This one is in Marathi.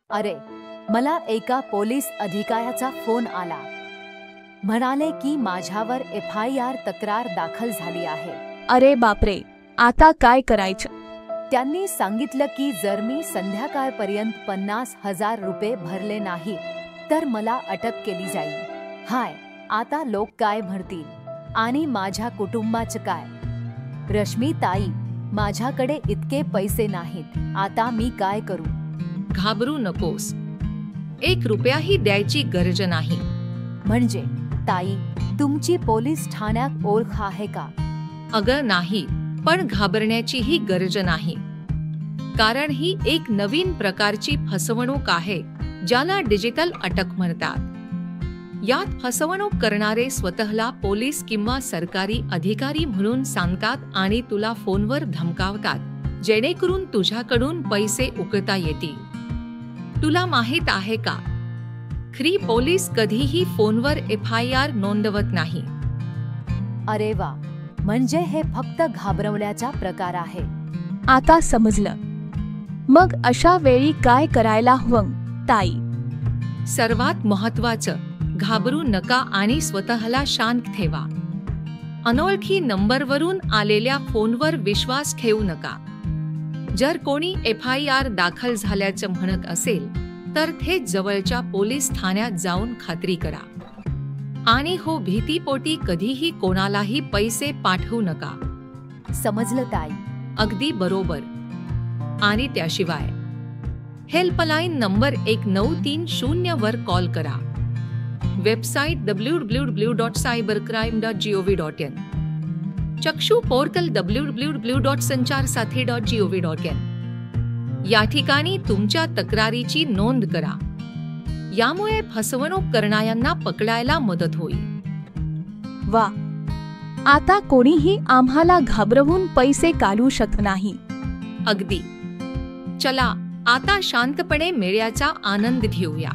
अरे, मला एका पोलीस अधिकाऱ्याचा फोन आला. म्हणाले की माझ्यावर FIR तक्रार दाखल झाली आहे. अरे बापरे, आता काय करायचं? त्यांनी सांगितलं की जर मी संध्याकाळपर्यंत 50,000 रुपये भरले नाही तर मला अटक केली जाईल. हाय, आता लोक काय म्हणतील आणि माझ्या कुटुंबाचं काय? रश्मी ताई, माझ्याकडे इतके पैसे नाहीत. आता मी काय करू? घाबरू नकोस. 1 रुपयाही द्यायची गरज नाही. म्हणजे ताई, तुमची पोलीस ठाण्यात ओळख आहे का? अगं नाही, पण घाबरण्याचीही गरज नाही. कारण ही एक नवीन प्रकारची फसवणूक आहे ज्याला डिजिटल अटक म्हणतात. यात फसवणूक करणारे स्वतःला पोलीस किंवा सरकारी अधिकारी म्हणून सांगतात आणि तुला फोनवर धमकावतात जेणेकरून तुझ्याकडून पैसे उकळता येतील. तुला माहित आहे का, खरी पोलीस कधीही फोनवर FIR नोंदवत नाही. अरे वा, म्हणजे हे फक्त घाबरवण्याचा प्रकार आहे. आता समजलं. मग अशा वेळी काय करायला हवं ताई? सर्वात महत्त्वाचं, घाबरू नका आणि स्वतःला शांत ठेवा. अनोळखी नंबरवरून आलेल्या फोनवर विश्वास ठेवू नका. जर कोणी FIR दाखल झाल्याचं म्हणत असेल तर थेट जवळच्या पोलीस ठाण्यात जाऊन खात्री करा. आणि हो, भीतीपोटी कधीही कोणालाही पैसे पाठवू नका. समजलं ताई? अगदी बरोबर. आणि त्याशिवाय हेल्पलाईन नंबर 1930 वर कॉल करा. वेबसाईट www.cybercrime.gov.in, चक्षु पोर्टल www.sancharsathi.gov.in. या ठिकाणी तुमच्या तक्रारीची नोंद करा. यामुळे फसवणूक करणाऱ्यांना पकडायला मदत होईल. वा, आता कोणीही आम्हाला घाबरवून पैसे काढू शकत नाही. अगदी. चला, आता शांतपणे मेळ्याचा आनंद घेऊया.